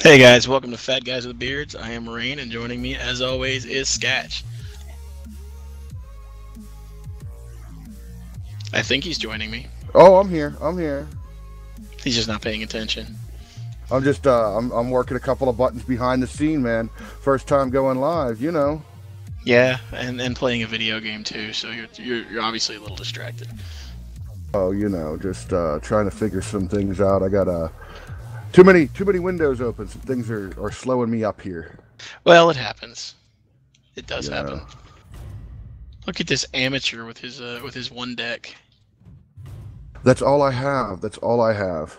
Hey guys, welcome to Fat Guys with Beards. I am Rain, and joining me, as always, is Sketch. I think he's joining me. Oh, I'm here. I'm here. He's just not paying attention. I'm just I'm working a couple of buttons behind the scene, man. First time going live, you know. Yeah, and playing a video game too, so you're obviously a little distracted. Oh, you know, just trying to figure some things out. I got too many windows open. Some things are slowing me up here. Well, it happens. It does Yeah. happen. Look at this amateur with his one deck. That's all I have. That's all I have.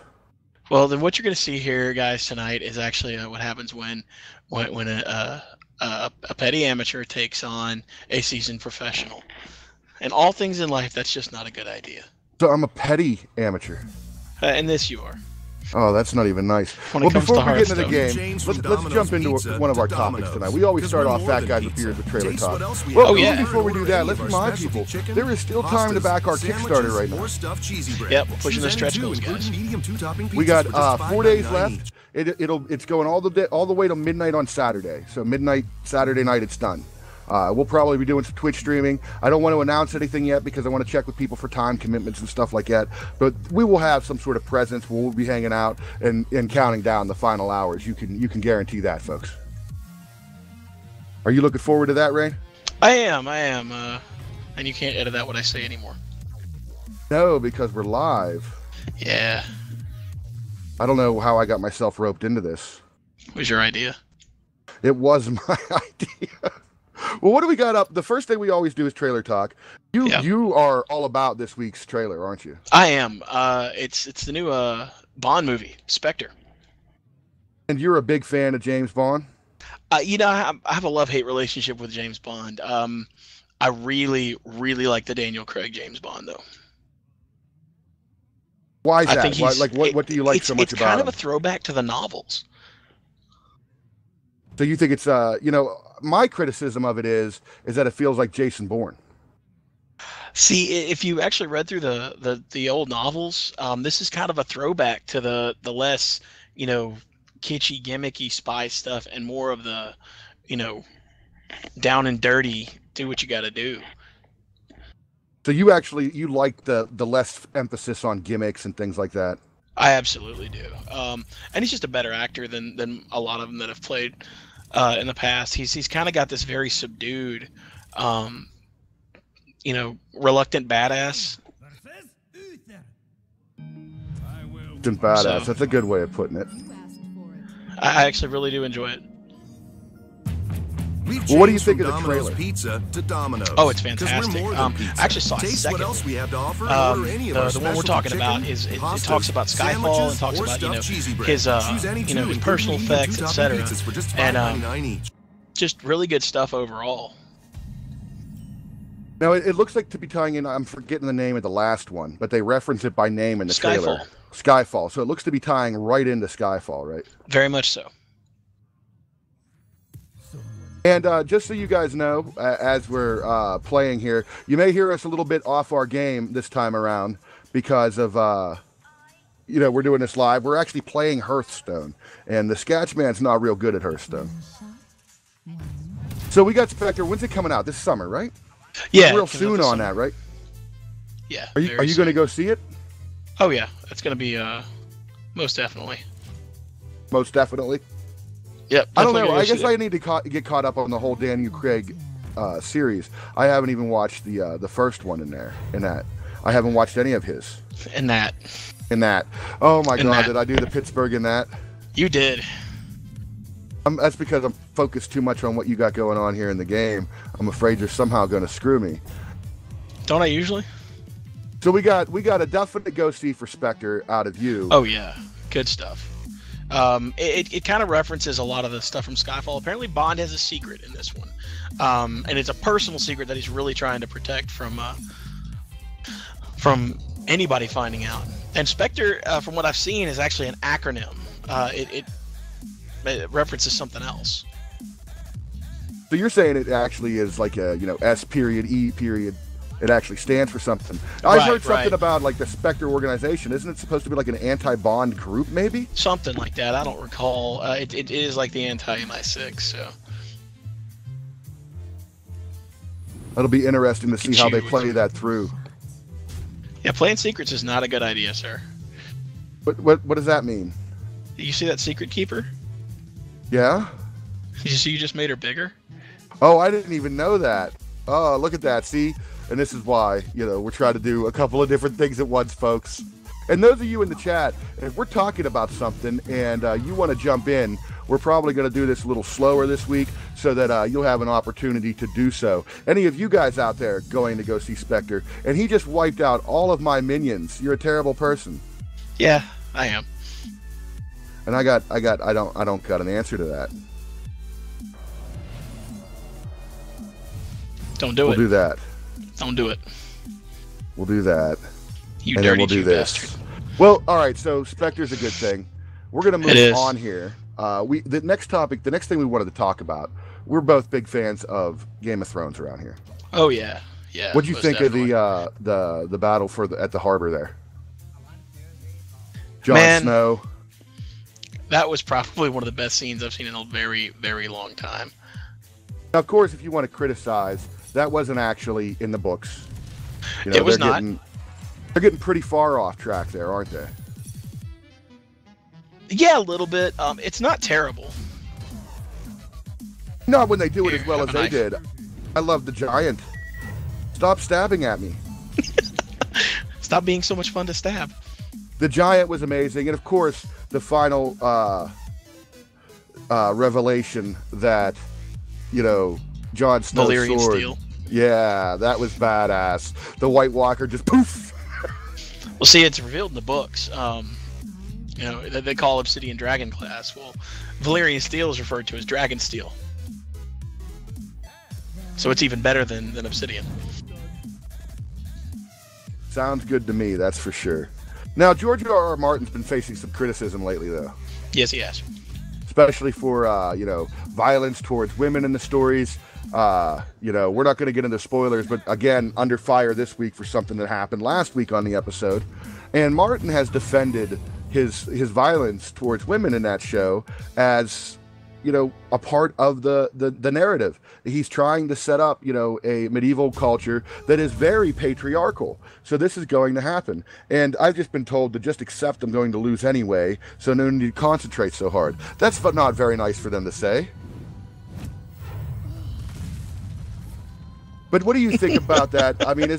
Well, then what you're going to see here, guys, tonight is actually what happens when a petty amateur takes on a seasoned professional. And all things in life, that's just not a good idea. So I'm a petty amateur. And this you are. Oh, that's not even nice. When it comes before to we get into the Hearthstone. game, let's jump into one of our topics tonight. We always start off Fat Guys with Beards with Trailer Talk. Oh, Well, yeah. before we do that, let's remind people, there is still time to back our Kickstarter right now. Yep, we're pushing the stretch goals, guys. We got 4 days left. It's going all the way to midnight on Saturday. So midnight Saturday night, it's done. We'll probably be doing some Twitch streaming. I don't want to announce anything yet because I want to check with people for time commitments and stuff like that. But we will have some sort of presence where we'll be hanging out and counting down the final hours. You can guarantee that, folks. Are you looking forward to that, Rain? I am. And you can't edit out what I say anymore. No, because we're live. Yeah. I don't know how I got myself roped into this. What was your idea? It was my idea. Well, what do we got up? The first thing we always do is trailer talk. You are all about this week's trailer, aren't you? I am. It's the new Bond movie, Spectre. And you're a big fan of James Bond? I have a love-hate relationship with James Bond. I really, really like the Daniel Craig James Bond, though. Why is I that? think what do you like so much about It's kind him? of a throwback to the novels. So you think it's my criticism of it is that it feels like Jason Bourne. See, if you actually read through the old novels, this is kind of a throwback to the less, kitschy, gimmicky spy stuff and more of the, down and dirty, do what you got to do. So you like the less emphasis on gimmicks and things like that. I absolutely do. And he's just a better actor than a lot of them that have played in the past. He's kind of got this very subdued, reluctant badass. Badass. So- That's a good way of putting it. I actually really do enjoy it. Well, what do you think of the trailer? Pizza to Domino's. Oh, it's fantastic. I actually saw a Taste second. what else we have to offer. Order any of our The one we're specialty talking chicken, about is it pastas, talks about Skyfall and talks or about stuffed cheesy bread. his Choose any two, his including personal medium effects, two-topping etc. pizzas for just And $5.99 each. just really good stuff overall. Now it looks like to be tying in. I'm forgetting the name of the last one, but they reference it by name in the trailer. Skyfall. So it looks to be tying right into Skyfall, right? Very much so. And just so you guys know, as we're playing here, you may hear us a little bit off our game this time around because of, we're doing this live. We're actually playing Hearthstone, and the Sketchman's not real good at Hearthstone. So we got Spectre. When's it coming out? This summer, right? Yeah, Real soon on that, right? Yeah. Are you going to go see it? Oh yeah, it's going to be most definitely. Most definitely. Yep. I don't know. definitely I gonna guess I need to get caught up on the whole Daniel Craig series. I haven't even watched the first one in that. I haven't watched any of his. In that. Oh my God, that. did I do the Pittsburgh in that? You did. That's because I'm focused too much on what you got going on here in the game. I'm afraid you're somehow going to screw me. Don't I usually? So we got a definite go see for Spectre out of you. Oh yeah, good stuff. It kind of references a lot of the stuff from Skyfall. Apparently Bond has a secret in this one. And it's a personal secret that he's really trying to protect from anybody finding out. And Spectre, from what I've seen, is actually an acronym. It references something else. So you're saying it actually is like a S period E period It actually stands for something. I Right, heard something right. about like the Spectre organization. Isn't it supposed to be like an anti-bond group, maybe? Something like that. I don't recall. It is like the anti-MI6. So It'll be interesting to see how they Shoot. play that through. yeah, playing secrets is not a good idea, sir. What does that mean? You see that secret keeper? Yeah? You see, you just made her bigger. Oh, I didn't even know that. Oh, look at that. See? And this is why, we're trying to do a couple of different things at once, folks. And those of you in the chat, if we're talking about something and you want to jump in, we're probably going to do this a little slower this week so that you'll have an opportunity to do so. Any of you guys out there going to go see Spectre, and he just wiped out all of my minions. You're a terrible person. Yeah, I am. And I don't got an answer to that. Don't do We'll it. do that. Don't do it. We'll do that. You And then dirty we'll do Jew this. bastard. Well, all right. So Spectre's a good thing. We're gonna It move is. on here. The next thing we wanted to talk about. We're both big fans of Game of Thrones around here. Oh yeah, yeah. What'd you most think definitely. of the battle at the harbor there? Jon Man. Snow. That was probably one of the best scenes I've seen in a very, very long time. Now, of course, if you want to criticize, that wasn't actually in the books. It was not. They're getting pretty far off track there, aren't they? Yeah, a little bit. It's not terrible. Not when they do it Here, as well have as a they knife. did. I love the giant. Stop stabbing at me. Stop being so much fun to stab. The giant was amazing, and of course, the final revelation that Jon Snow's Valyrian sword. steel. Yeah, that was badass. The White Walker just poof. Well, see, it's revealed in the books. They call Obsidian Dragon class. Well, Valyrian steel is referred to as Dragon steel. So it's even better than Obsidian. Sounds good to me, that's for sure. Now, George R.R. Martin's been facing some criticism lately, though, Yes, he has. especially for violence towards women in the stories. We're not going to get into spoilers, but again, under fire this week for something that happened last week on the episode. And Martin has defended his violence towards women in that show as a part of the narrative. He's trying to set up a medieval culture that is very patriarchal, so this is going to happen, and I've just been told to just accept I'm going to lose anyway, so no need to concentrate so hard. That's not very nice for them to say. But what do you think about that? I mean,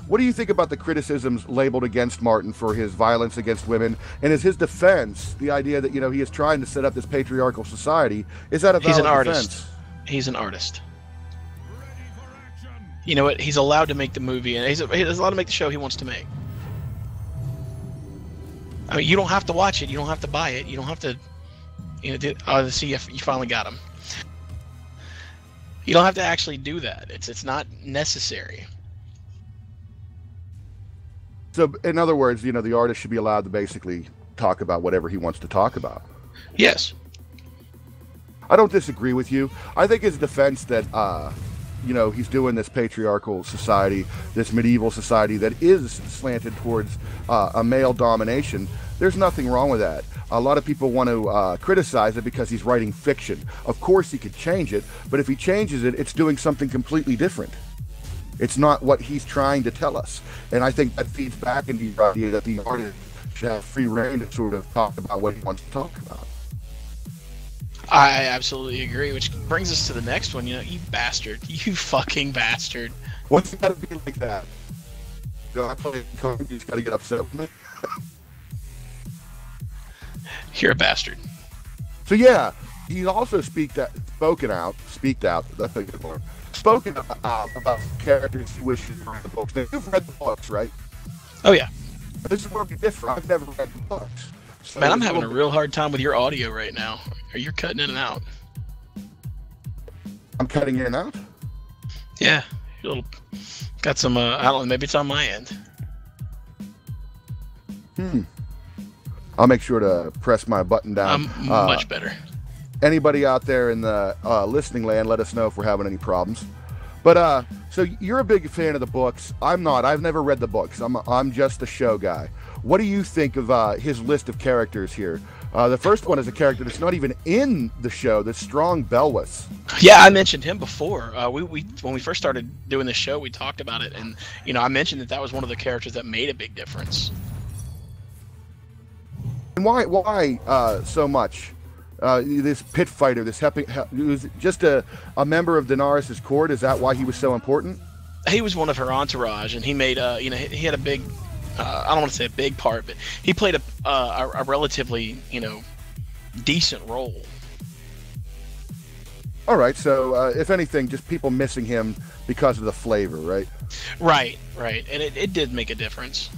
what do you think about the criticisms labeled against Martin for his violence against women? And is his defense the idea that, he is trying to set up this patriarchal society? Is that a valid He's an artist. defense? He's an artist. You know what? He's allowed to make the movie, and he's allowed to make the show he wants to make. I mean, you don't have to watch it. You don't have to buy it. You don't have to, see if you finally got him. You don't have to actually do that. It's not necessary. So, in other words, the artist should be allowed to basically talk about whatever he wants to talk about. Yes. I don't disagree with you. I think his defense that, he's doing this patriarchal society, this medieval society that is slanted towards a male domination, there's nothing wrong with that. A lot of people want to criticize it because he's writing fiction. Of course he could change it, but if he changes it, it's doing something completely different. It's not what he's trying to tell us. And I think that feeds back into the idea that the artist should have free reign to sort of talk about what he wants to talk about. I absolutely agree, which brings us to the next one. You bastard. You fucking bastard. What's it got to be like that? I play card, you just got to get upset with me. You're a bastard. So yeah, he's also spoken out, that's a good word. Spoken about characters he wishes were in the books. Now, you've read the books, right? Oh yeah. This is where we differ. I've never read the books. So Man, I'm having a real hard time with your audio right now. Are you cutting in and out? I'm cutting in and out? Yeah. Got some, I don't know, maybe it's on my end. I'll make sure to press my button down. I'm much better. Anybody out there in the listening land, let us know if we're having any problems. But so you're a big fan of the books. I'm not. I've never read the books. I'm just a show guy. What do you think of his list of characters here? The first one is a character that's not even in the show. That's Strong Belwas. Yeah, I mentioned him before. We when we first started doing this show, we talked about it, and I mentioned that was one of the characters that made a big difference. And why so much? This pit fighter, he was just a member of Daenerys' court. Is that why he was so important? He was one of her entourage, and he made he had a big. I don't want to say a big part, but he played a relatively decent role. All right, so if anything, just people missing him because of the flavor, right? Right, and it did make a difference.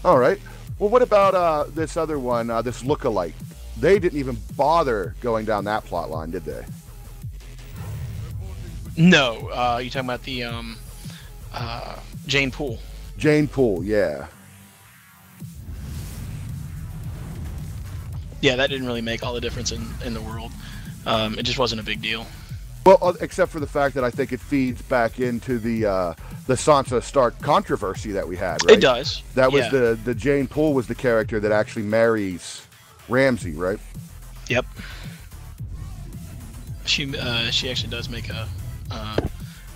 All right. Well, what about this other one, this lookalike? They didn't even bother going down that plot line, did they? No, you talking about the Jane Poole? Jane Poole, yeah. Yeah, that didn't really make all the difference in the world. It just wasn't a big deal. Well, except for the fact that I think it feeds back into the Sansa Stark controversy that we had, right? It does. That was the Jane Poole was the character that actually marries Ramsay, right? Yep. She actually does make an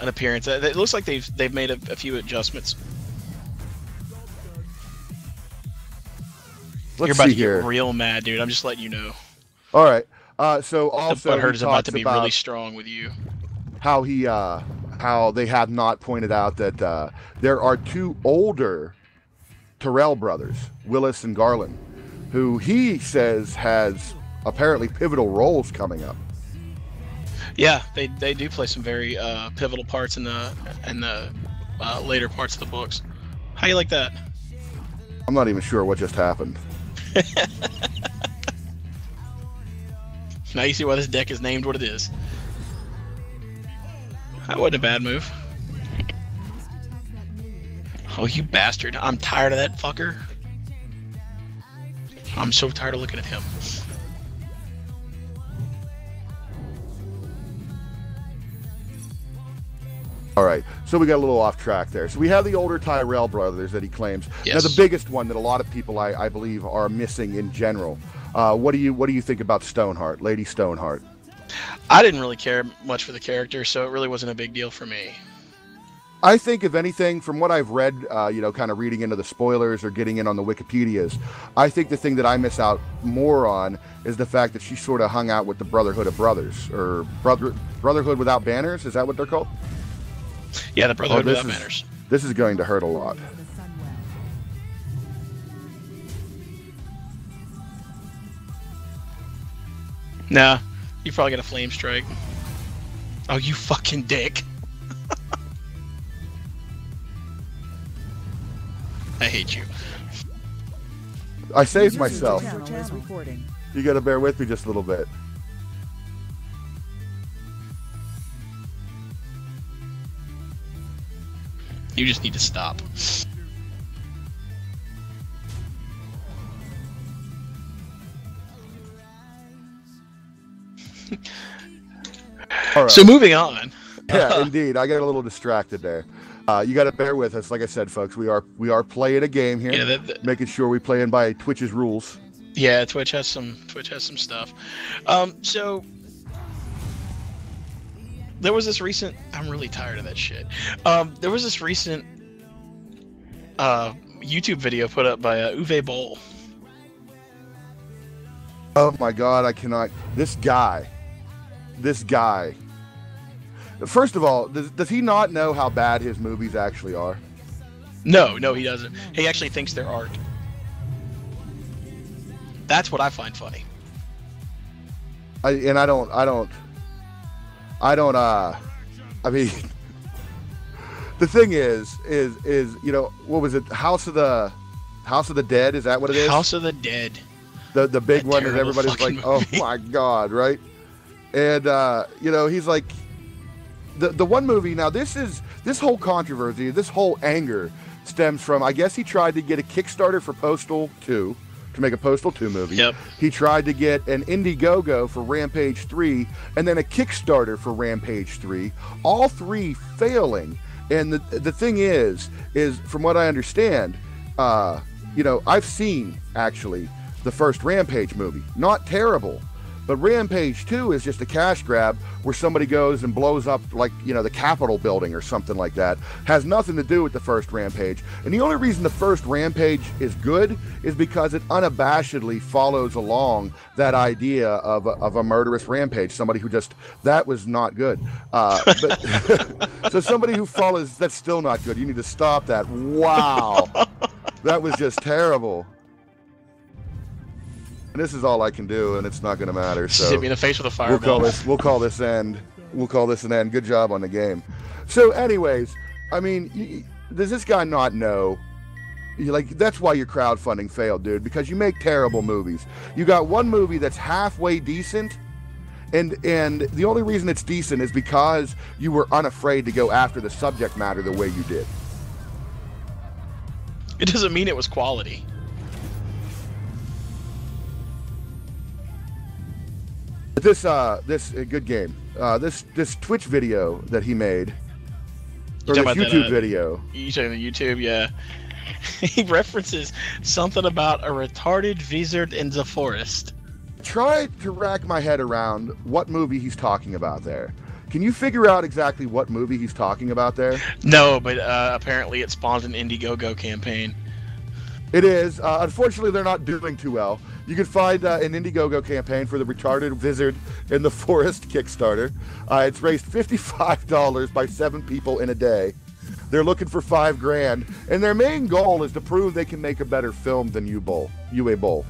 appearance. It looks like they've made a few adjustments. Let's You're about see to here. get real mad, dude. I'm just letting you know. All right. So also, the butthurt is about to be really strong with you. How they have not pointed out that there are two older Tyrell brothers, Willis and Garland, who he says has apparently pivotal roles coming up. Yeah, they do play some very pivotal parts in the later parts of the books. How you like that? I'm not even sure what just happened. Now you see why this deck is named what it is. That wasn't a bad move. Oh, you bastard. I'm tired of that fucker. I'm so tired of looking at him. All right, so we got a little off track there. So we have the older Tyrell brothers that he claims. Yes. Now the biggest one that a lot of people, I believe, are missing in general. What do you think about Stoneheart, Lady Stoneheart? I didn't really care much for the character, so it really wasn't a big deal for me. I think, if anything, from what I've read, kind of reading into the spoilers or getting in on the Wikipedias, I think the thing that I miss out more on is the fact that she sort of hung out with the Brotherhood of Brothers, or Brotherhood Without Banners. Is that what they're called? Yeah, the Brotherhood Without Banners. This is going to hurt a lot. Nah, you probably got a flame strike. Oh, you fucking dick. I hate you. I saved myself. Recording. You got to bear with me just a little bit. You just need to stop. All right. So moving on. Yeah, indeed. I got a little distracted there. You got to bear with us. Like I said, folks, we are playing a game here, Yeah, making sure we playing by Twitch's rules. Yeah, Twitch has some stuff. So there was this recent. I'm really tired of that shit. There was this recent YouTube video put up by Uwe Boll. Oh my God, I cannot. This guy. First of all, does he not know how bad his movies actually are? No, he doesn't. He actually thinks they're art. That's what I find funny. I mean, the thing is, what was it? House of the Dead? Is that what it is? House of the Dead. The big That one that terrible everybody's like, fucking oh movie. my God, right? And he's like, the one movie. Now this whole controversy, this whole anger stems from, I guess he tried to get a Kickstarter for Postal 2, to make a Postal 2 movie. Yep. He tried to get an Indiegogo for Rampage 3 and then a Kickstarter for Rampage 3, all three failing. And the thing is from what I understand, I've seen actually the first Rampage movie. Not terrible. But Rampage 2 is just a cash grab where somebody goes and blows up, like, the Capitol building or something like that. Has nothing to do with the first Rampage. And the only reason the first Rampage is good is because it unabashedly follows along that idea of a murderous rampage. Somebody who that was not good. So somebody who follows, that's still not good. You need to stop that. Wow. That was just terrible. And this is all I can do, and it's not going to matter. So hit me in the face with a fireball. We'll call this an end. Good job on the game. So, anyways, I mean, does this guy not know? That's why your crowdfunding failed, dude. Because you make terrible movies. You got one movie that's halfway decent, and the only reason it's decent is because you were unafraid to go after the subject matter the way you did. It doesn't mean it was quality. This good game. This Twitch video that he made, or this YouTube video. You talking about YouTube? Yeah. He references something about a retarded wizard in the forest. Try to rack my head around what movie he's talking about there. Can you figure out exactly what movie he's talking about there? No, but apparently it spawned an Indiegogo campaign. It is. Unfortunately, they're not doing too well. You can find an Indiegogo campaign for the Retarded Wizard in the Forest Kickstarter. It's raised $55 by 7 people in a day. They're looking for $5,000, and their main goal is to prove they can make a better film than UA Bowl.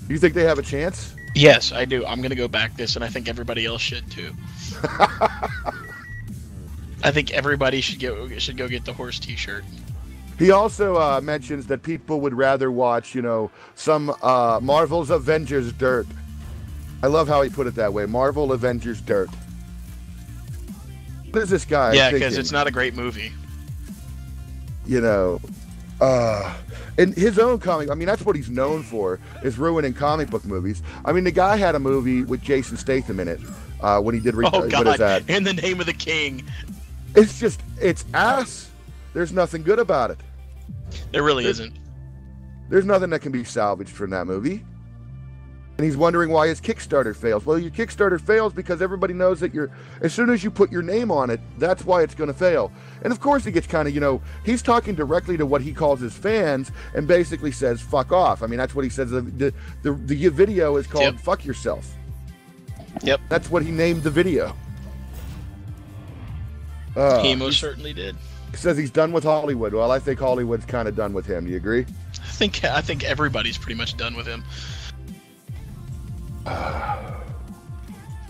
Do you think they have a chance? Yes, I do. I'm gonna go back this, and I think everybody else should too. I think everybody should go get the horse T-shirt. He also mentions that people would rather watch, some Marvel's Avengers dirt. I love how he put it that way. Marvel Avengers dirt. What is this guy Yeah, thinking? because it's not a great movie. In his own comic, I mean, that's what he's known for, is ruining comic book movies. I mean, the guy had a movie with Jason Statham in it when he did... Oh, God. What is that? In the Name of the King. It's ass. There's nothing good about it. There really isn't. There's nothing that can be salvaged from that movie. And he's wondering why his Kickstarter fails. Well, your Kickstarter fails because everybody knows that as soon as you put your name on it, that's why it's going to fail. And of course he gets kind of, he's talking directly to what he calls his fans and basically says, fuck off. I mean, that's what he says. The video is called Fuck Yourself. Yep. That's what he named the video. He most certainly did. Says he's done with Hollywood. Well, I think Hollywood's kind of done with him. Do you agree? I think everybody's pretty much done with him.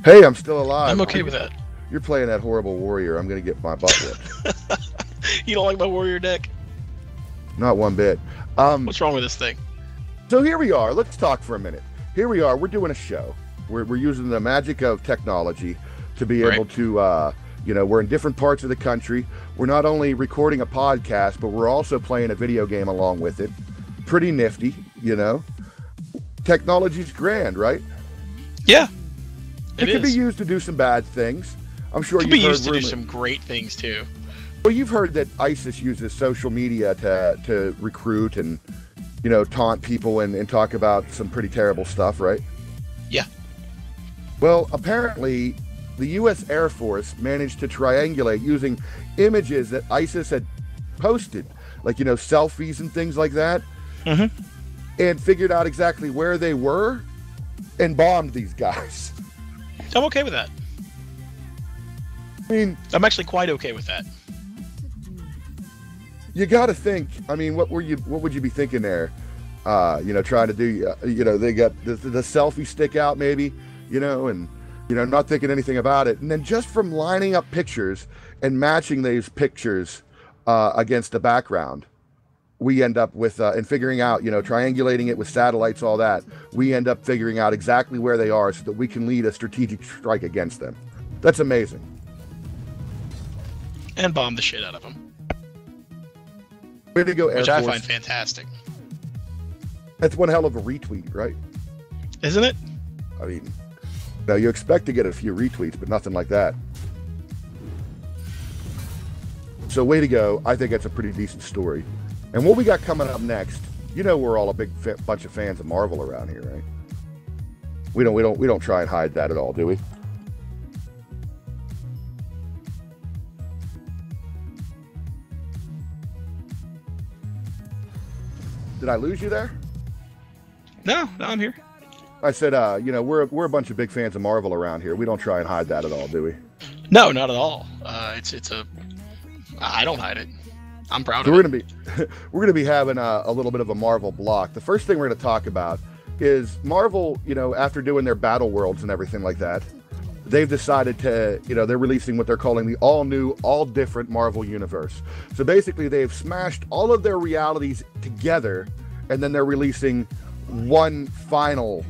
Hey, I'm still alive. I'm okay with that. You're playing that horrible warrior. I'm going to get my butt whipped. You don't like my warrior deck? Not one bit. What's wrong with this thing? So here we are. Let's talk for a minute. Here we are. We're doing a show. We're using the magic of technology to be able to... we're in different parts of the country. We're not only recording a podcast, but we're also playing a video game along with it. Pretty nifty, Technology's grand, right? Yeah. It can be used to do some bad things. I'm sure you've heard. It can be used to do some great things, too. Well, you've heard that ISIS uses social media to recruit and, taunt people and talk about some pretty terrible stuff, right? Yeah. Well, apparently... the U.S. Air Force managed to triangulate using images that ISIS had posted, like, selfies and things like that, and figured out exactly where they were and bombed these guys. I'm okay with that. I mean... I'm actually quite okay with that. You got to think, I mean, what would you be thinking there? Trying to do, they got the selfie stick out maybe, and... not thinking anything about it. And then just from lining up pictures and matching these pictures against the background, we end up with, and figuring out, triangulating it with satellites, all that, we end up figuring out exactly where they are so that we can lead a strategic strike against them. That's amazing. And bomb the shit out of them. Way to go, Air Which Force. I find fantastic. That's one hell of a retweet, right? Isn't it? I mean, now you expect to get a few retweets, but nothing like that. So way to go. I think that's a pretty decent story. And what we got coming up next, you know, we're all a big bunch of fans of Marvel around here, right? We don't try and hide that at all, do we? Did I lose you there? No, I'm here. I said, you know, we're a bunch of big fans of Marvel around here. We don't try and hide that at all, do we? No, not at all. I don't hide it. I'm proud So of it. we're gonna be having a little bit of a Marvel block. The first thing we're gonna talk about is Marvel. You know, after doing their battle worlds and everything like that, they've decided to, you know, they're releasing what they're calling the all new, all different Marvel universe. So basically, they've smashed all of their realities together, and then they're releasing one final,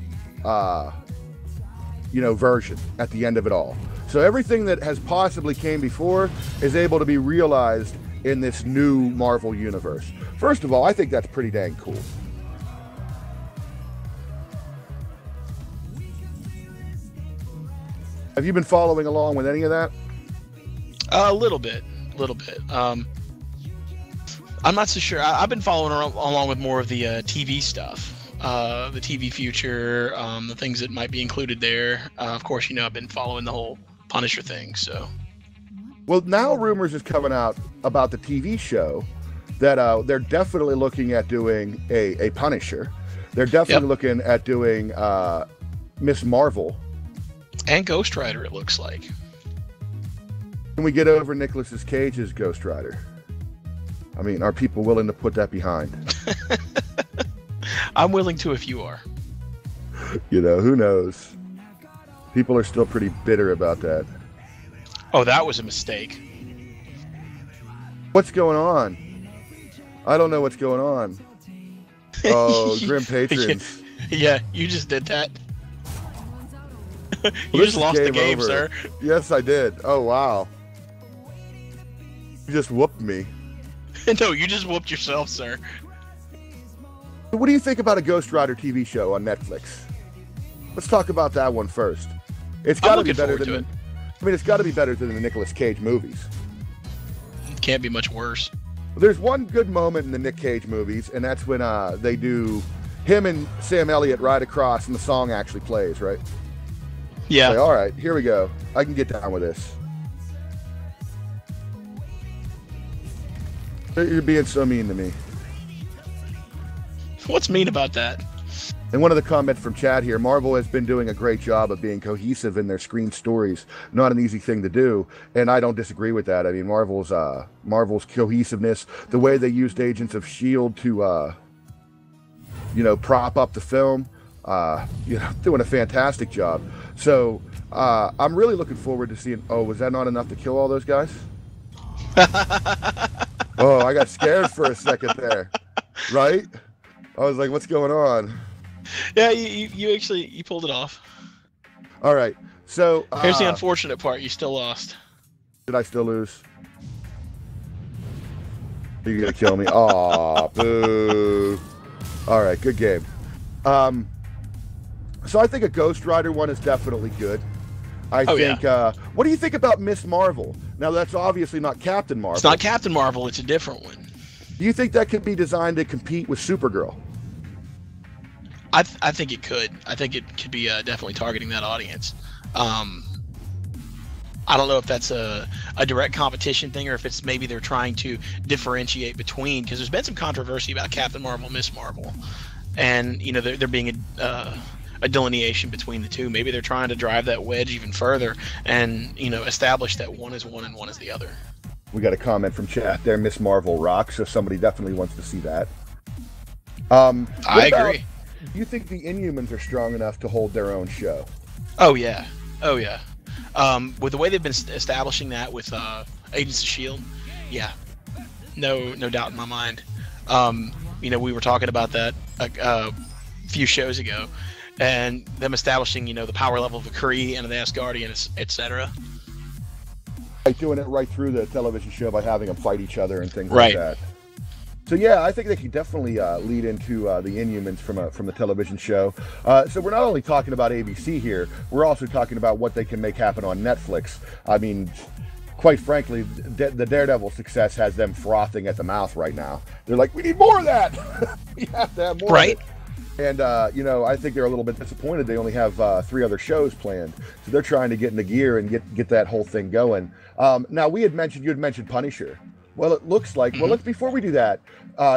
you know, version at the end of it all. So everything that has possibly came before is able to be realized in this new Marvel universe. First of all, I think that's pretty dang cool. Have you been following along with any of that? A little bit. I'm not so sure. I've been following along with more of the TV stuff, the TV future, the things that might be included there. Of course, you know, I've been following the whole Punisher thing, so. Well, now rumors is coming out about the TV show that they're definitely looking at doing a Punisher. They're definitely looking at doing Miss Marvel. And Ghost Rider, it looks like. Can we get over Nicolas Cage's Ghost Rider? I mean, are people willing to put that behind? I'm willing to if you are. You know, who knows? People are still pretty bitter about that. Oh, that was a mistake. What's going on? I don't know what's going on. Oh, Grim Patrons. Yeah, you just did that. Well, You just lost the game, over. sir. Yes, I did. Oh, wow. You just whooped me. No, you just whooped yourself, sir. What do you think about a Ghost Rider TV show on Netflix? Let's talk about that one first. It's got to be better than it. I mean, it's got to be better than the Nicolas Cage movies. It can't be much worse. There's one good moment in the Nick Cage movies, and that's when they do him and Sam Elliott ride across, and the song actually plays, right? Yeah. Like, all right, here we go. I can get down with this. You're being so mean to me. What's mean about that? And one of the comments from Chad here, Marvel has been doing a great job of being cohesive in their screen stories. Not an easy thing to do, and I don't disagree with that. I mean, Marvel's cohesiveness, the way they used Agents of S.H.I.E.L.D. to, you know, prop up the film, you know, doing a fantastic job. So I'm really looking forward to seeing. Oh, was that not enough to kill all those guys? Oh, I got scared for a second there. Right? I was like, what's going on? Yeah, you actually pulled it off. All right. So Here's the unfortunate part. You still lost. Did I still lose? Are you gonna kill me? Aw, boo. All right, good game. So I think a Ghost Rider one is definitely good. I think. Yeah. What do you think about Miss Marvel? Now that's obviously not Captain Marvel. It's not Captain Marvel. It's a different one. Do you think that could be designed to compete with Supergirl? I think it could. I think it could be definitely targeting that audience. I don't know if that's a direct competition thing or if it's maybe they're trying to differentiate between, because there's been some controversy about Captain Marvel and Miss Marvel, and you know there being a delineation between the two. Maybe they're trying to drive that wedge even further and, you know, establish that one is one and one is the other. We got a comment from chat there. Miss Marvel rocks, so somebody definitely wants to see that. I agree. Do you think the Inhumans are strong enough to hold their own show? Oh yeah. With the way they've been establishing that with Agents of S.H.I.E.L.D., yeah, no doubt in my mind. You know, we were talking about that a few shows ago, and them establishing, you know, the power level of the Kree and the Asgardians, etc. Like doing it right through the television show by having them fight each other and things Right. like that. So yeah, I think they could definitely lead into the Inhumans from the television show. So we're not only talking about ABC here, we're also talking about what they can make happen on Netflix. I mean, quite frankly, the Daredevil success has them frothing at the mouth right now. They're like, we need more of that. We have to have more Right. of it. And I think they're a little bit disappointed. They only have 3 other shows planned, so they're trying to get into gear and get that whole thing going. Now you had mentioned Punisher. Well, it looks like. Well, let's before we do that,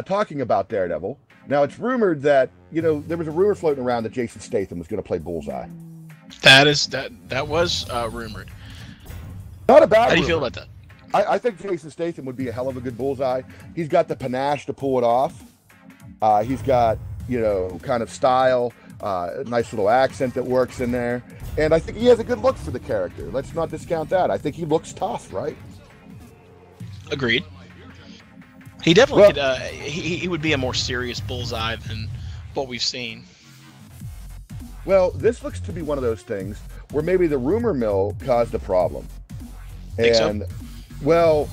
talking about Daredevil. Now it's rumored that there was a rumor floating around that Jason Statham was going to play Bullseye. That was rumored. Not a bad. How do you rumor. feel about that? I think Jason Statham would be a hell of a good Bullseye. He's got the panache to pull it off. He's got kind of style, a nice little accent that works in there, and I think he has a good look for the character. Let's not discount that. I think he looks tough, right? Agreed. He definitely could. He would be a more serious Bullseye than what we've seen. Well, this looks to be one of those things where maybe the rumor mill caused a problem. Think And so? well,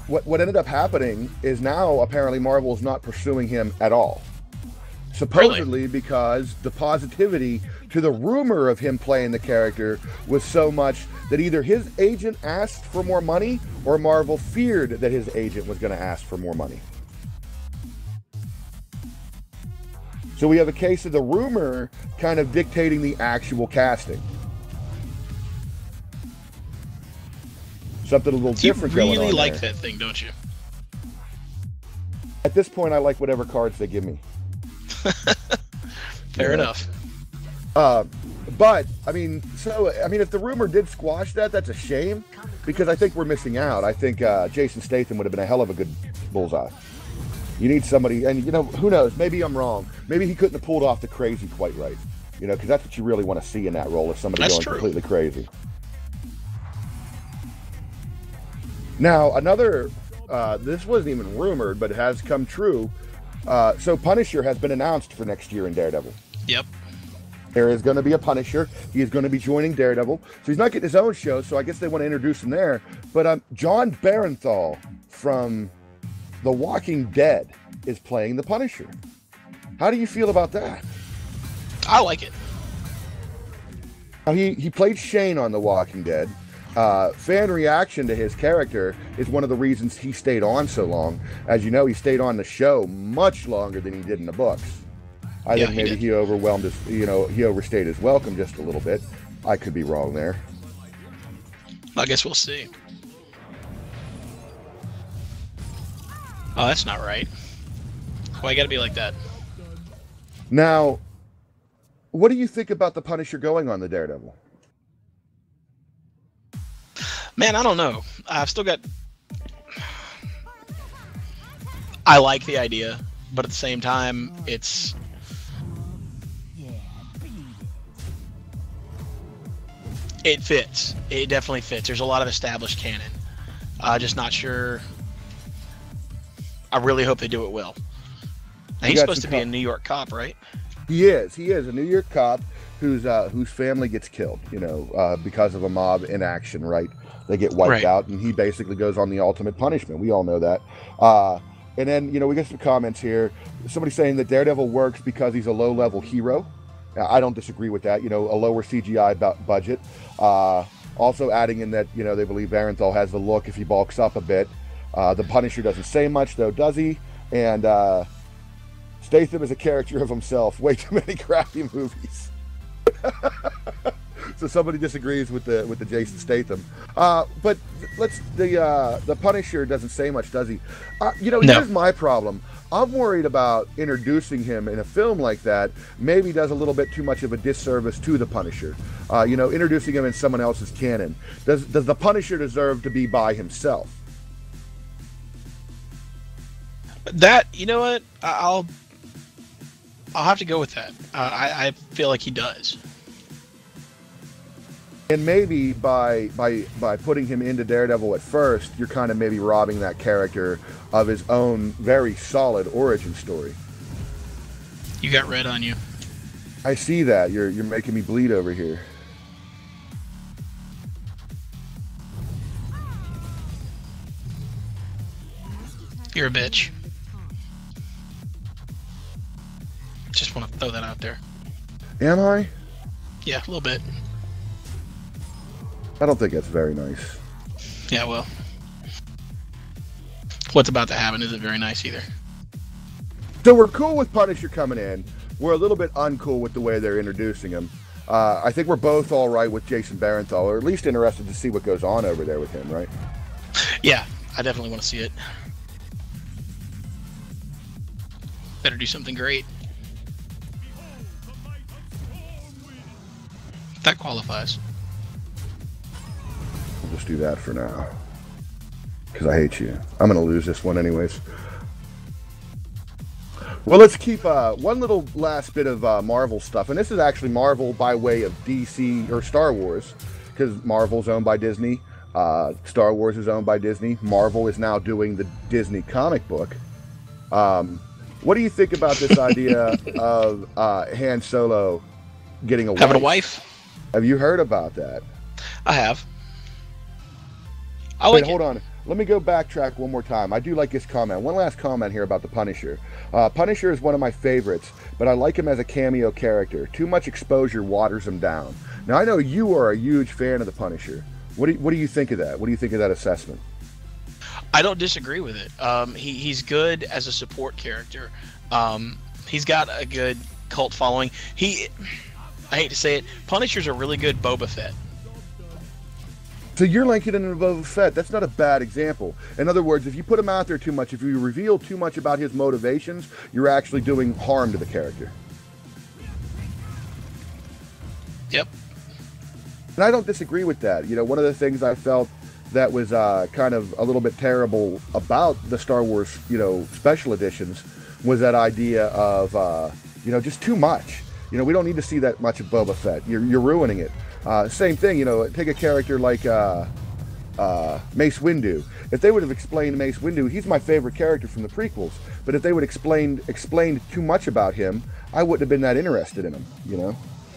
what ended up happening is now apparently Marvel is not pursuing him at all. Supposedly because the positivity to the rumor of him playing the character was so much that either his agent asked for more money or Marvel feared that his agent was going to ask for more money. So we have a case of the rumor kind of dictating the actual casting. Something a little different going on. You really like there. that thing, don't you? At this point, I like whatever cards they give me. Fair enough. But if the rumor did squash that, that's a shame because I think we're missing out. I think Jason Statham would have been a hell of a good Bullseye. You need somebody, and who knows? Maybe I'm wrong. Maybe he couldn't have pulled off the crazy quite right. Because that's what you really want to see in that role, is somebody going completely crazy. Now, another, this wasn't even rumored, but it has come true. So Punisher has been announced for next year in Daredevil. Yep. There is going to be a Punisher. He is going to be joining Daredevil. So he's not getting his own show, so I guess they want to introduce him there. But John Barenthal from The Walking Dead is playing the Punisher. How do you feel about that? I like it. Now, he played Shane on The Walking Dead. Fan reaction to his character is one of the reasons he stayed on so long. As you know, he stayed on the show much longer than he did in the books. I think maybe he overwhelmed his, he overstayed his welcome just a little bit. I could be wrong there. I guess we'll see. Oh, that's not right. Why you gotta be like that? Now, what do you think about the Punisher going on the Daredevil? Man, I don't know. I've still got... I like the idea, but at the same time, it's... It fits. It definitely fits. There's a lot of established canon. Just not sure... I really hope they do it well. Now, he's supposed to be a New York cop, right? He is. He is a New York cop whose family gets killed, because of a mob in action, right? They get wiped out, and he basically goes on the ultimate punishment. We all know that. And then, we get some comments here. Somebody saying that Daredevil works because he's a low-level hero. I don't disagree with that. A lower CGI budget. Also adding in that, they believe Barenthal has the look if he bulks up a bit. The Punisher doesn't say much, though, does he? And Statham is a character of himself. Way too many crappy movies. So somebody disagrees with the Jason Statham. But the Punisher doesn't say much, does he? Here's my problem. I'm worried about introducing him in a film like that. Maybe does a little bit too much of a disservice to the Punisher. Introducing him in someone else's canon. Does the Punisher deserve to be by himself? That, you know what? I'll have to go with that. I feel like he does. And maybe by putting him into Daredevil at first, you're kind of maybe robbing that character of his own very solid origin story. You got red on you. I see that. You're making me bleed over here. You're a bitch. just want to throw that out there. Am I? Yeah, a little bit. I don't think that's very nice. Yeah, well, what's about to happen isn't very nice either. So we're cool with Punisher coming in. We're a little bit uncool with the way they're introducing him. I think we're both all right with Jason Barenthal, or at least interested to see what goes on over there with him, right? Yeah, I definitely want to see it. Better do something great. That qualifies. We'll just do that for now. Because I hate you. I'm going to lose this one anyways. Well, let's keep one little last bit of Marvel stuff. And this is actually Marvel by way of DC or Star Wars. Because Marvel's owned by Disney. Star Wars is owned by Disney. Marvel is now doing the Disney comic book. What do you think about this idea of Han Solo getting a wife? Having a wife? Have you heard about that? I have. I like Wait, hold on. Let me go backtrack one more time. I do like this comment. One last comment here about the Punisher. Punisher is one of my favorites, but I like him as a cameo character. Too much exposure waters him down. Now, I know you are a huge fan of the Punisher. What do you think of that? What do you think of that assessment? I don't disagree with it. He's good as a support character. He's got a good cult following. I hate to say it, Punisher's a really good Boba Fett. So you're linking it in Boba Fett. That's not a bad example. In other words, if you put him out there too much, if you reveal too much about his motivations, you're actually doing harm to the character. Yep. And I don't disagree with that. You know, one of the things I felt that was kind of a little bit terrible about the Star Wars, special editions was that idea of, just too much. We don't need to see that much of Boba Fett. You're ruining it. Same thing, take a character like Mace Windu. If they would have explained Mace Windu, he's my favorite character from the prequels. But if they would explained too much about him, I wouldn't have been that interested in him.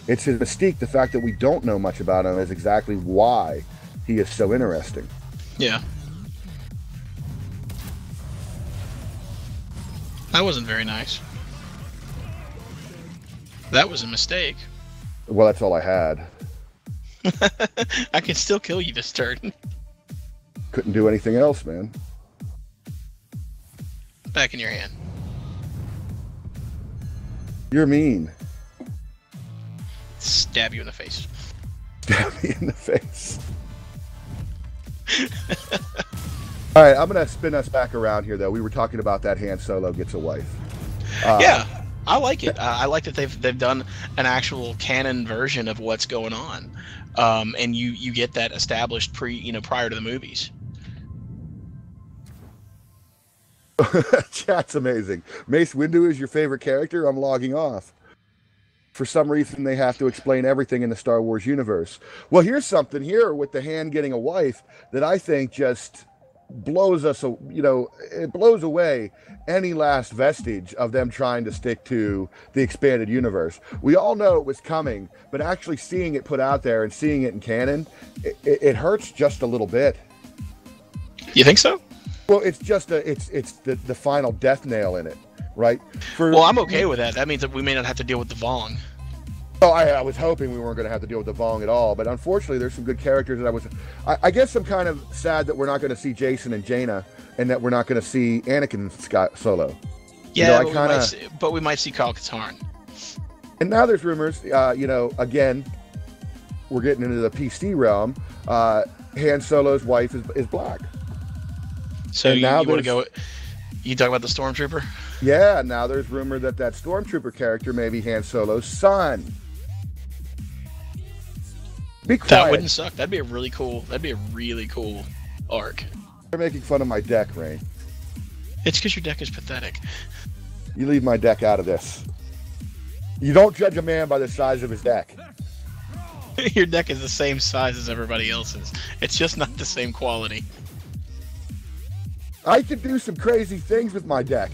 It's his mystique. The fact that we don't know much about him is exactly why he is so interesting. Yeah. That wasn't very nice. That was a mistake. Well, that's all I had. I can still kill you this turn. Couldn't do anything else, man. Back in your hand. You're mean. Stab you in the face. Stab me in the face. All right, I'm going to spin us back around here, though. We were talking about that Han Solo gets a wife. Yeah, I like it. I like that they've done an actual canon version of what's going on, and you get that established prior to the movies. Chat's amazing. Mace Windu is your favorite character? I'm logging off. For some reason, they have to explain everything in the Star Wars universe. Well, here's something here with the Han getting a wife that I think just blows us, it blows away any last vestige of them trying to stick to the expanded universe. We all know it was coming, but actually seeing it put out there and seeing it in canon, it hurts just a little bit. You think so? Well, it's just it's the final death nail in it, right? Well, I'm okay with that. That means that we may not have to deal with the Vong. Oh, I was hoping we weren't going to have to deal with the Vong at all, but unfortunately, there's some good characters that I guess I'm kind of sad that we're not going to see Jason and Jaina, and that we're not going to see Anakin Solo. Yeah, but we might see Kyle Katarn. And now there's rumors, again, we're getting into the PC realm. Han Solo's wife is black. So you want to go? You talk about the Stormtrooper? Yeah, now there's rumor that Stormtrooper character may be Han Solo's son. Be quiet. That wouldn't suck. That'd be a really cool arc. They're making fun of my deck, Rain. It's because your deck is pathetic. You leave my deck out of this. You don't judge a man by the size of his deck. Your deck is the same size as everybody else's. It's just not the same quality. I can do some crazy things with my deck.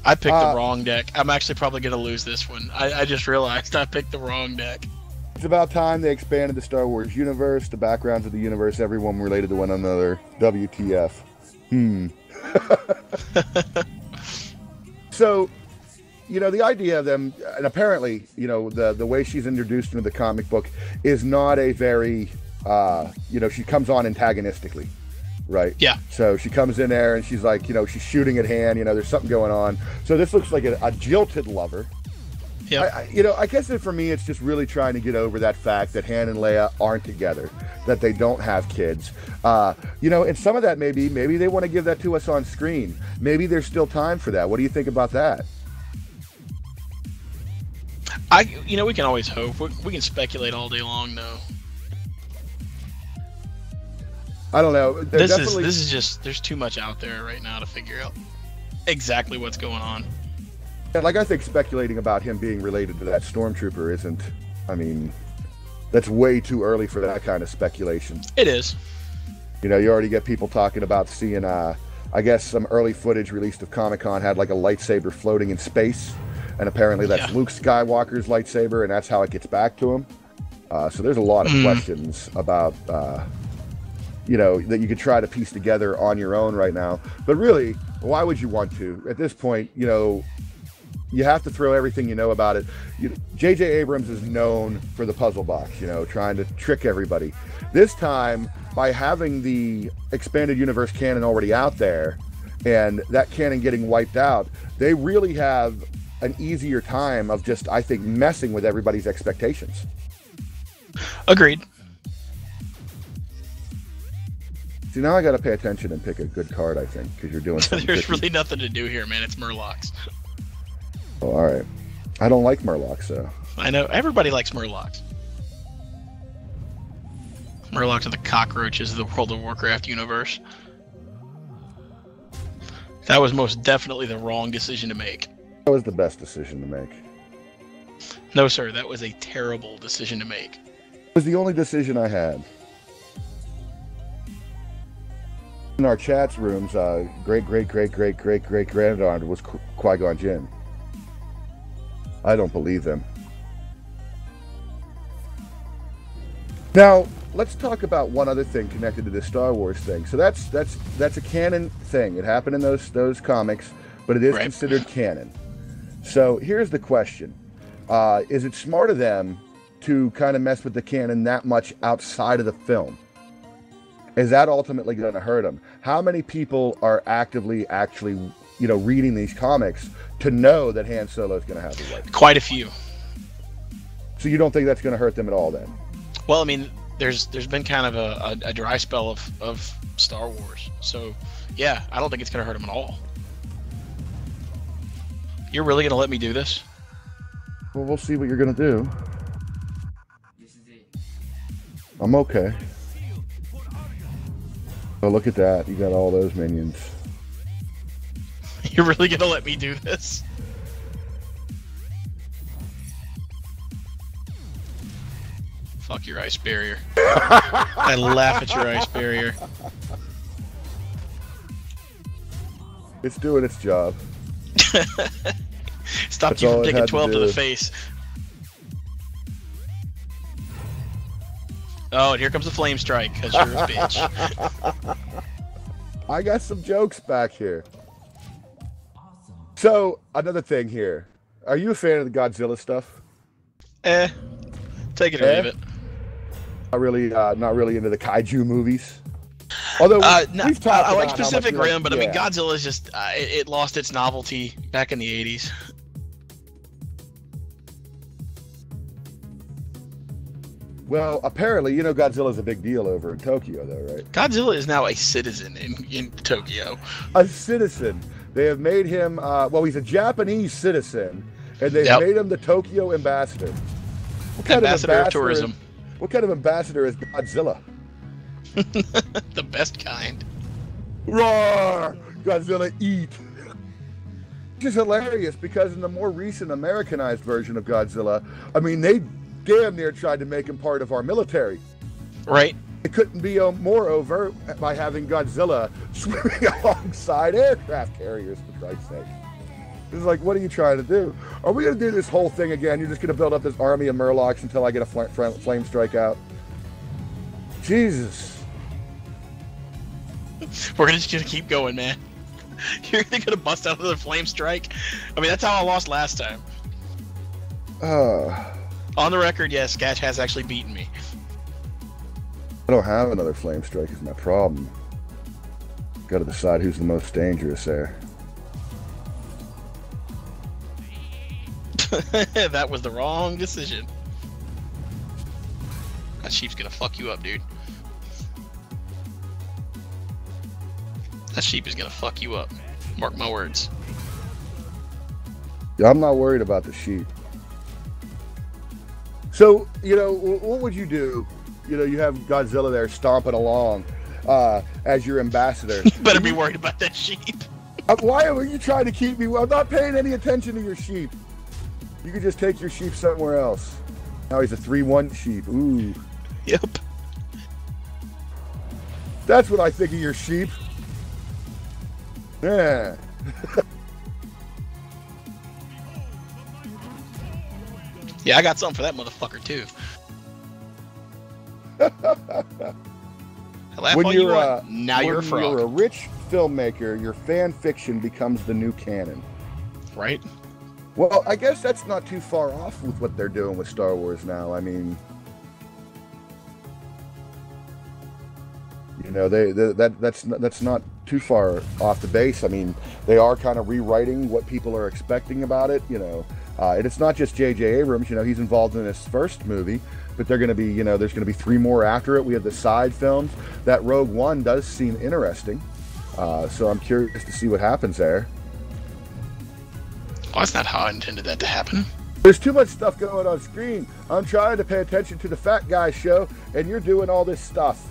I picked the wrong deck. I'm actually probably going to lose this one. I just realized I picked the wrong deck. It's about time they expanded the Star Wars universe, the backgrounds of the universe, everyone related to one another. WTF. So, the idea of them, and apparently, the way she's introduced into the comic book is not a very, she comes on antagonistically, right? Yeah. So she comes in there and she's like, she's shooting at Han, there's something going on. So this looks like a jilted lover. Yeah. I guess for me, it's just really trying to get over that fact that Han and Leia aren't together, that they don't have kids. And some of that maybe they want to give that to us on screen. Maybe there's still time for that. What do you think about that? We can always hope. We can speculate all day long, though. I don't know. This is just, there's too much out there right now to figure out exactly what's going on. And I think speculating about him being related to that stormtrooper isn't. I mean, that's way too early for that kind of speculation. It is. You already get people talking about seeing, I guess, some early footage released of Comic-Con had like a lightsaber floating in space. And apparently that's Luke Skywalker's lightsaber, and that's how it gets back to him. So there's a lot of questions about, that you could try to piece together on your own right now. But really, why would you want to? At this point, you have to throw everything you know about it. J.J. Abrams is known for the puzzle box, trying to trick everybody. This time, by having the expanded universe canon already out there, and that canon getting wiped out, they really have an easier time of just, I think, messing with everybody's expectations. Agreed. See, now I got to pay attention and pick a good card, I think, because you're doing something. There's really nothing to do here, man. It's Murlocs. Oh, all right. I don't like Murlocs, though. I know. Everybody likes Murlocs. Murlocs are the cockroaches of the World of Warcraft universe. That was most definitely the wrong decision to make. That was the best decision to make. No, sir. That was a terrible decision to make. It was the only decision I had. In our chats rooms, great-great-great-great-great-great-granddaughter was Qui-Gon Jinn. I don't believe them. Now, let's talk about one other thing connected to this Star Wars thing. So that's a canon thing. It happened in those comics, but it is considered canon. So here's the question. Is it smart of them to kind of mess with the canon that much outside of the film? Is that ultimately going to hurt them? How many people are actually reading these comics to know that Han Solo is going to have a wife? Quite a few. So you don't think that's going to hurt them at all then? Well, I mean, there's been kind of a dry spell of Star Wars. So, yeah, I don't think it's going to hurt them at all. You're really going to let me do this? Well, we'll see what you're going to do. I'm okay. Oh, look at that. You got all those minions. You're really going to let me do this? Fuck your ice barrier. I laugh at your ice barrier. It's doing its job. Stopped you from taking 12 to the face. Oh, and here comes the flame strike, because you're a bitch. I got some jokes back here. So, another thing here. Are you a fan of the Godzilla stuff? Take it or leave it. Not really into the kaiju movies. Although we've talked I like about Pacific Rim, but I mean, yeah. Godzilla is just it lost its novelty back in the 80s. Well, apparently, Godzilla's a big deal over in Tokyo, though, right? Godzilla is now a citizen in Tokyo. A citizen. They have made him, he's a Japanese citizen, and they've made him the Tokyo ambassador. Ambassador of tourism. What kind of ambassador is Godzilla? The best kind. Roar! Godzilla eat! Which is hilarious, because in the more recent Americanized version of Godzilla, I mean, they damn near tried to make him part of our military. Right. It couldn't be more overt by having Godzilla swimming alongside aircraft carriers, for Christ's sake. It's like, what are you trying to do? Are we going to do this whole thing again? You're just going to build up this army of Murlocs until I get a flame strike out? Jesus. We're just going to keep going, man. You're gonna bust out another flame strike? I mean, that's how I lost last time. On the record, yes, Sketch has actually beaten me. I don't have another flame strike is my problem. Got to decide who's the most dangerous there. That was the wrong decision. That sheep's gonna fuck you up, dude. That sheep is gonna fuck you up. Mark my words. Yeah, I'm not worried about the sheep. So, you know, what would you do? You know, you have Godzilla there stomping along as your ambassador. You better be worried about that sheep. Why are you trying to keep me? I'm not paying any attention to your sheep. You could just take your sheep somewhere else. Now he's a 3-1 sheep. Ooh. Yep. That's what I think of your sheep. Yeah. Yeah, I got something for that motherfucker too. Laugh When all you're you want. Now you're a frog. When you're a rich filmmaker, your fan fiction becomes the new canon. Right? Well, I guess that's not too far off with what they're doing with Star Wars now. I mean, you know, that's not too far off the base. I mean, they are kind of rewriting what people are expecting about it. You know, and it's not just J.J. Abrams. You know, he's involved in this first movie, but they're going to be, you know, there's going to be 3 more after it. We have the side films. That Rogue One does seem interesting, so I'm curious to see what happens there. Well, that's not how I intended that to happen. There's too much stuff going on screen. I'm trying to pay attention to the Fat Guy show, and you're doing all this stuff.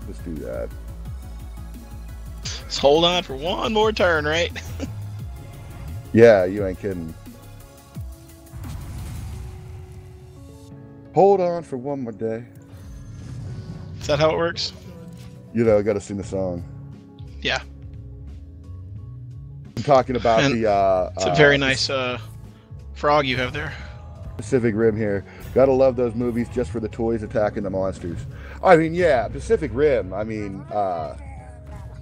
Let's do that. Let's hold on for one more turn, right? Yeah, you ain't kidding. Hold on for one more day. Is that how it works? You know, got to sing the song. Yeah. I'm talking about And the it's a very nice frog you have there. Pacific Rim here. Gotta love those movies just for the toys attacking the monsters. I mean, yeah, Pacific Rim. I mean,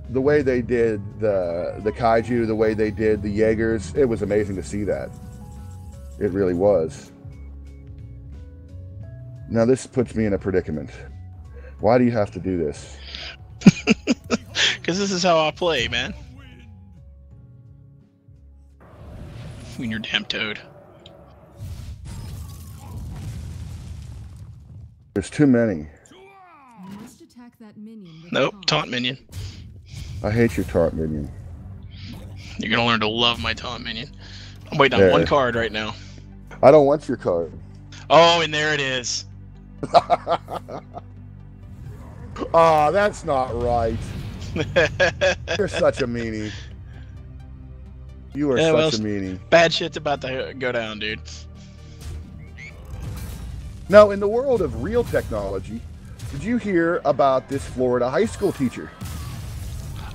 the way they did the kaiju, the way they did the Jaegers, it was amazing to see that. It really was. Now this puts me in a predicament. Why do you have to do this? Because this is how I play, man. When you're damn toad. There's too many. Nope, taunt minion. I hate your taunt minion. You're gonna learn to love my taunt minion. I'm waiting on one card right now. I don't want your card. Oh, and there it is. Oh, that's not right. You're such a meanie. You are such a meanie. Bad shit's about to go down, dude. Now, in the world of real technology, did you hear about this Florida high school teacher?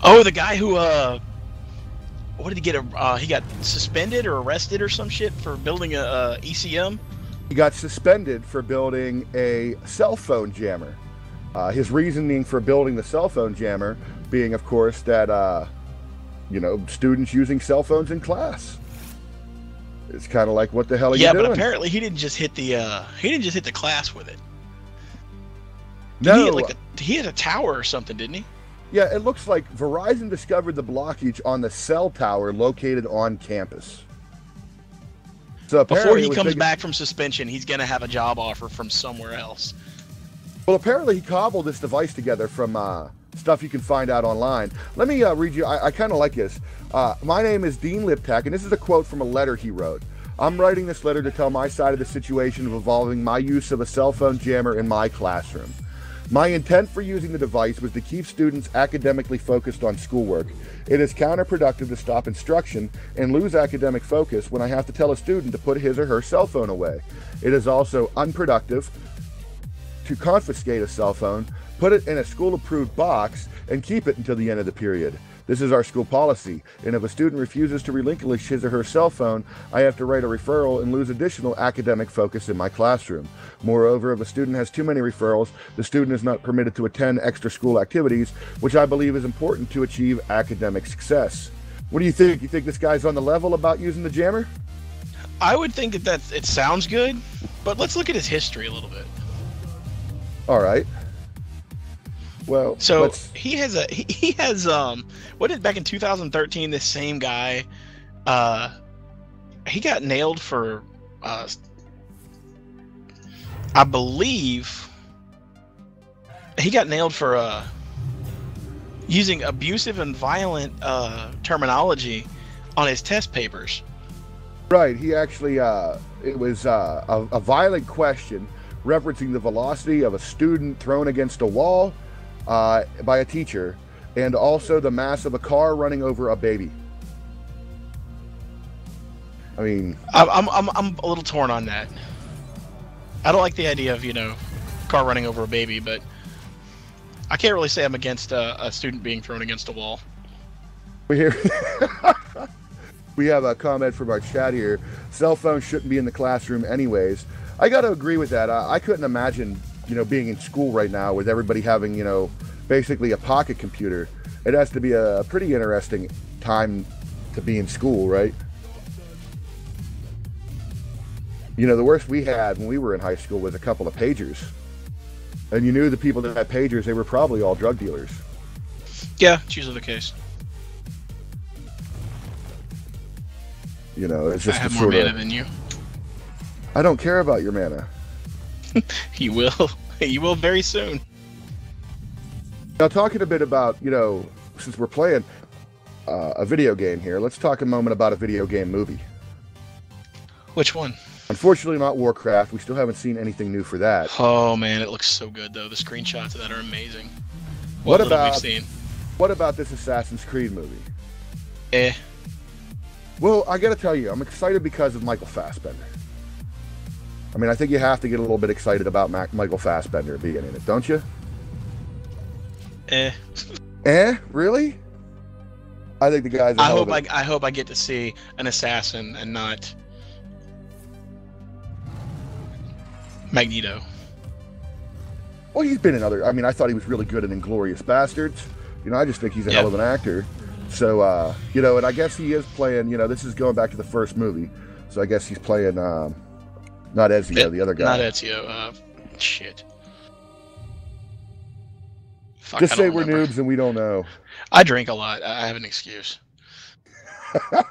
Oh, the guy who, what did he get? He got suspended or arrested or some shit for building a ECM? He got suspended for building a cell phone jammer. His reasoning for building the cell phone jammer being, of course, that, you know, students using cell phones in class. It's kind of like, what the hell are you doing? Yeah, but apparently he didn't just hit the class with it. No, He had a tower or something, didn't he? Yeah, it looks like Verizon discovered the blockage on the cell tower located on campus. So before he comes back from suspension, he's gonna have a job offer from somewhere else. Well, apparently he cobbled this device together from stuff you can find out online. Let me read you. I kind of like this. My name is Dean Liptak, and this is a quote from a letter he wrote. I'm writing this letter to tell my side of the situation involving my use of a cell phone jammer in my classroom. My intent for using the device was to keep students academically focused on schoolwork. It is counterproductive to stop instruction and lose academic focus when I have to tell a student to put his or her cell phone away. It is also unproductive to confiscate a cell phone, put it in a school-approved box, and keep it until the end of the period. This is our school policy, and if a student refuses to relinquish his or her cell phone, I have to write a referral and lose additional academic focus in my classroom. Moreover, if a student has too many referrals, the student is not permitted to attend extra school activities, which I believe is important to achieve academic success. What do you think? You think this guy's on the level about using the jammer? I would think that it sounds good, but let's look at his history a little bit. All right. Well, so he has what did back in 2013 this same guy he got nailed for I believe he got nailed for using abusive and violent terminology on his test papers. Right, he actually it was a violent question referencing the velocity of a student thrown against a wall by a teacher, and also the mass of a car running over a baby. I mean, I'm a little torn on that. I don't like the idea of, you know, car running over a baby, but I can't really say I'm against a student being thrown against a wall. We have a comment from our chat here. Cell phones shouldn't be in the classroom anyways. I got to agree with that. I couldn't imagine, you know, being in school right now with everybody having, you know, basically a pocket computer. It has to be a pretty interesting time to be in school, right? You know, the worst we had when we were in high school was a couple of pagers. And you knew the people that had pagers, they were probably all drug dealers. Yeah, it's usually the case. You know, it's just I have more mana than you. I don't care about your mana. You will. You will very soon. Now, talking a bit about, you know, since we're playing a video game here, let's talk a moment about a video game movie. Which one? Unfortunately, not Warcraft. We still haven't seen anything new for that. Oh man, it looks so good though. The screenshots of that are amazing. What about we've seen? What about this Assassin's Creed movie? Eh. Well, I gotta tell you, I'm excited because of Michael Fassbender. I mean, I think you have to get a little bit excited about Michael Fassbender being in it, don't you? Eh. Eh? Really? I think the guy's. I hope I get to see an assassin and not Magneto. Well, he's been in other. I mean, I thought he was really good in Inglourious Bastards. You know, I just think he's a hell of an actor. So, you know, and I guess he is playing. You know, this is going back to the first movie, so I guess he's playing. Not Ezio, the other guy. Not Ezio. Shit. Fuck, just say we're noobs and we don't know. I drink a lot. I have an excuse. Why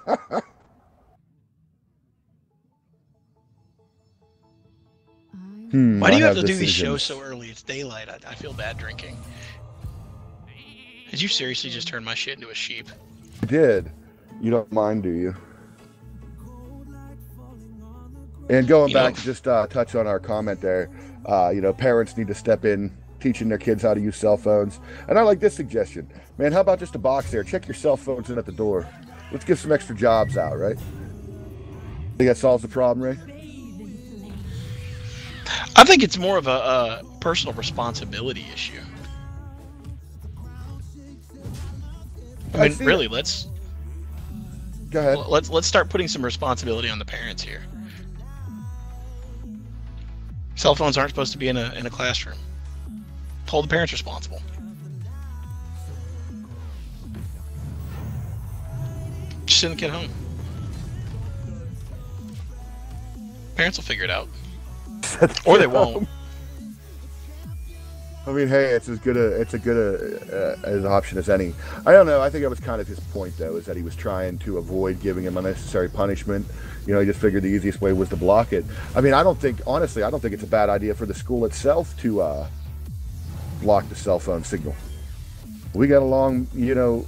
do you have to do these shows so early? It's daylight. I feel bad drinking. Did you seriously just turn my shit into a sheep? I did. You don't mind, do you? And going back to just touch on our comment there, you know, parents need to step in, teaching their kids how to use cell phones. And I like this suggestion. Man, how about just a box there? Check your cell phones in at the door. Let's give some extra jobs out, right? Think that solves the problem, Ray? I think it's more of a personal responsibility issue. I mean, really, let's go ahead. Let's start putting some responsibility on the parents here. Cell phones aren't supposed to be in a classroom. Hold the parents responsible. Just send the kid home. Parents will figure it out. Or they won't. I mean, hey, it's as good an option as any. I don't know. I think that was kind of his point, though, is that he was trying to avoid giving him unnecessary punishment. You know, he just figured the easiest way was to block it. I mean, honestly, I don't think it's a bad idea for the school itself to block the cell phone signal. We got along, you know,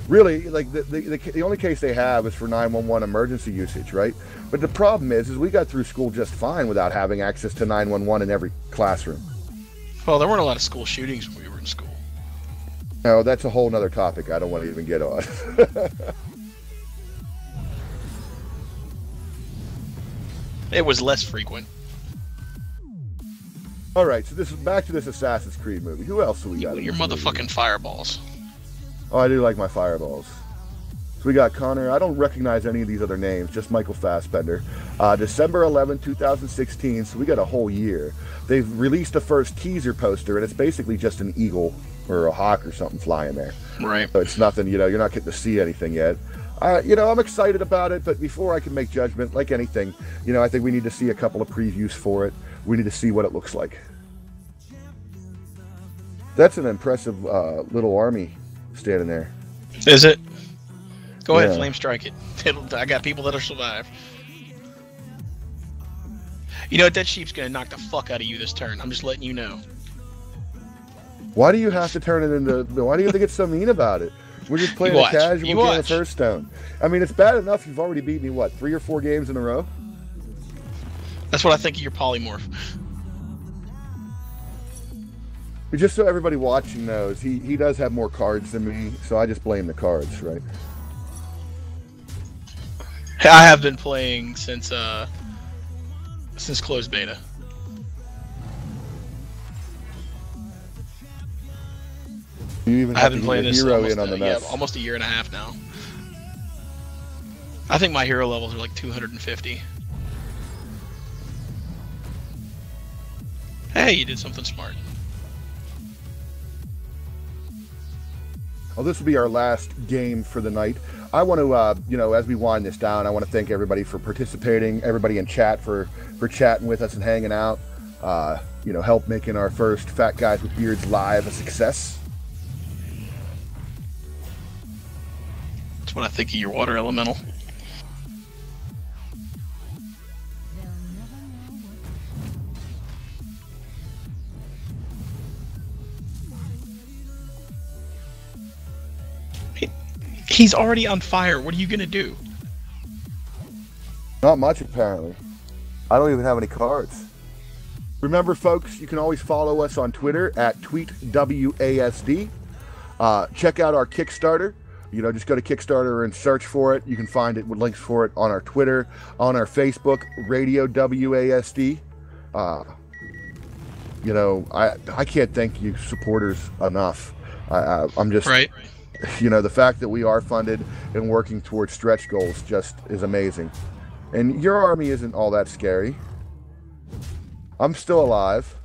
really, like the only case they have is for 911 emergency usage, right? But the problem is we got through school just fine without having access to 911 in every classroom. Well, there weren't a lot of school shootings when we were in school. No, that's a whole nother topic I don't want to even get on. It was less frequent. All right, so this is back to this Assassin's Creed movie. Who else do we got? Your motherfucking fireballs. Oh, I do like my fireballs. So we got Connor. I don't recognize any of these other names, just Michael Fassbender. December 11, 2016, so we got a whole year. They've released the first teaser poster, and it's basically just an eagle or a hawk or something flying there. Right. So it's nothing, you're not getting to see anything yet. I'm excited about it, but before I can make judgment, like anything, I think we need to see a couple of previews for it. We need to see what it looks like. That's an impressive little army standing there. Is it? Go ahead, flame strike it. I got people that'll survive. Dead Sheep's gonna knock the fuck out of you this turn. I'm just letting you know. Why do you have to turn it into? Why do you have to get so mean about it? We're just playing a casual game of Hearthstone. I mean, it's bad enough you've already beat me, what, 3 or 4 games in a row? That's what I think of your polymorph. Just so everybody watching knows, he does have more cards than me, so I just blame the cards, right? I have been playing since closed beta. You even have to get your hero in on the mess. Yeah, almost a year and a half now. I think my hero levels are like 250. Hey, you did something smart. Well, this will be our last game for the night. I want to, as we wind this down, I want to thank everybody for participating, everybody in chat for chatting with us and hanging out. Help making our first Fat Guys with Beards live a success. That's what I think of your water elemental. He's already on fire. What are you gonna do? Not much, apparently. I don't even have any cards. Remember, folks, you can always follow us on Twitter at TweetWASD. Check out our Kickstarter. Just go to Kickstarter and search for it. You can find it with links for it on our Twitter, on our Facebook, Radio WASD. I can't thank you supporters enough. I'm just... Right. The fact that we are funded and working towards stretch goals just is amazing. And your army isn't all that scary. I'm still alive.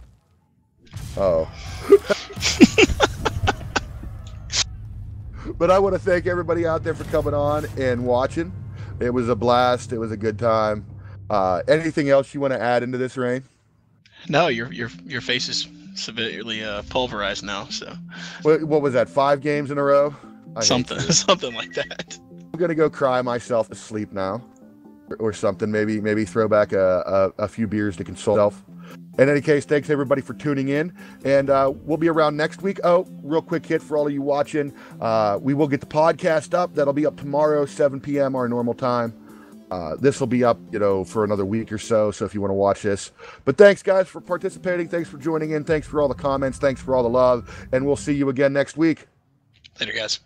Oh. But I want to thank everybody out there for coming on and watching. It was a blast. It was a good time. Anything else you want to add into this, Rain? No, your face is severely pulverized now. So. What was that? 5 games in a row? Something like that. I'm gonna go cry myself to sleep now, or something. Maybe throw back a few beers to console myself. In any case, thanks everybody for tuning in, and we'll be around next week. Oh, real quick hit for all of you watching. We will get the podcast up. That'll be up tomorrow, 7 p.m. our normal time. This will be up, for another week or so. So if you want to watch this, but thanks guys for participating. Thanks for joining in. Thanks for all the comments. Thanks for all the love, and we'll see you again next week. Later, guys.